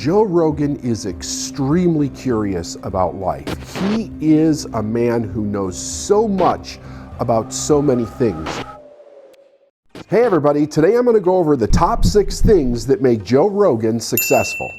Joe Rogan is extremely curious about life. He is a man who knows so much about so many things. Hey everybody, today I'm going to go over the top 6 things that make Joe Rogan successful.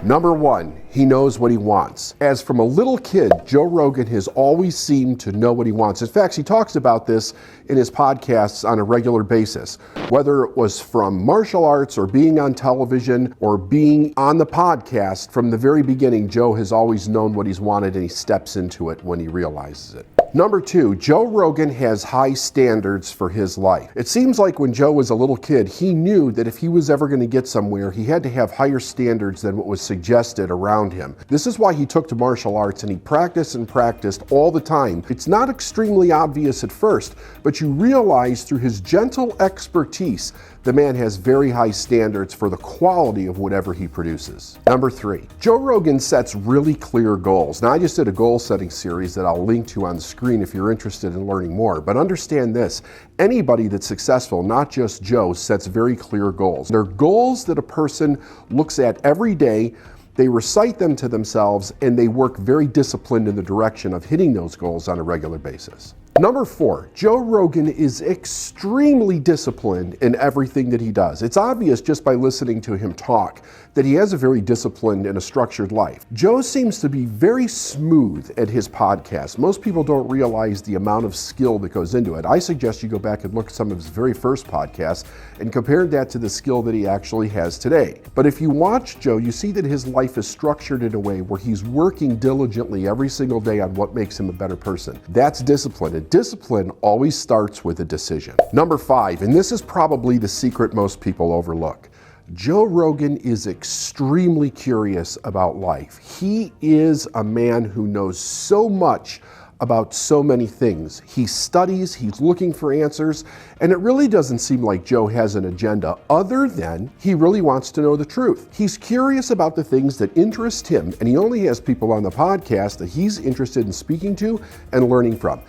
Number 1, he knows what he wants. As from a little kid, Joe Rogan has always seemed to know what he wants. In fact, he talks about this in his podcasts on a regular basis. Whether it was from martial arts or being on television or being on the podcast, from the very beginning, Joe has always known what he's wanted and he steps into it when he realizes it. Number 2, Joe Rogan has high standards for his life. It seems like when Joe was a little kid, he knew that if he was ever going to get somewhere, he had to have higher standards than what was suggested around him. This is why he took to martial arts and he practiced and practiced all the time. It's not extremely obvious at first, but you realize through his gentle expertise, the man has very high standards for the quality of whatever he produces. Number 3, Joe Rogan sets really clear goals. Now, I just did a goal setting series that I'll link to on the screen if you're interested in learning more, but understand this, anybody that's successful, not just Joe, sets very clear goals. They're goals that a person looks at every day, they recite them to themselves, and they work very disciplined in the direction of hitting those goals on a regular basis. Number 4, Joe Rogan is extremely disciplined in everything that he does. It's obvious just by listening to him talk that he has a very disciplined and a structured life. Joe seems to be very smooth at his podcast. Most people don't realize the amount of skill that goes into it. I suggest you go back and look at some of his very first podcasts and compare that to the skill that he actually has today. But if you watch Joe, you see that his life is structured in a way where he's working diligently every single day on what makes him a better person. That's discipline. And discipline always starts with a decision. Number 5, and this is probably the secret most people overlook. Joe Rogan is extremely curious about life. He is a man who knows so much about so many things. He studies, he's looking for answers, and it really doesn't seem like Joe has an agenda other than he really wants to know the truth. He's curious about the things that interest him, and he only has people on the podcast that he's interested in speaking to and learning from.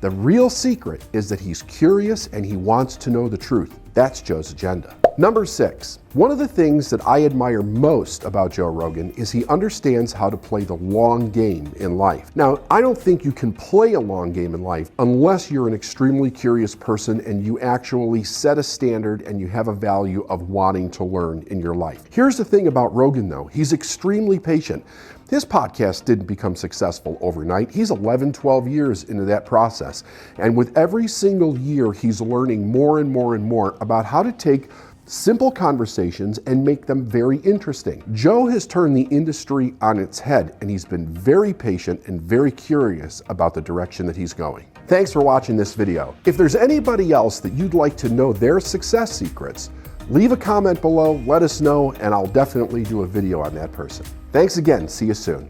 The real secret is that he's curious and he wants to know the truth. That's Joe's agenda. Number 6, one of the things that I admire most about Joe Rogan is he understands how to play the long game in life. Now, I don't think you can play a long game in life unless you're an extremely curious person and you actually set a standard and you have a value of wanting to learn in your life. Here's the thing about Rogan though, he's extremely patient. His podcast didn't become successful overnight. He's 11, 12 years into that process. And with every single year, he's learning more and more and more about how to take simple conversations and make them very interesting. Joe has turned the industry on its head, and he's been very patient and very curious about the direction that he's going. Thanks for watching this video. If there's anybody else that you'd like to know their success secrets, leave a comment below, let us know, and I'll definitely do a video on that person. Thanks again. See you soon.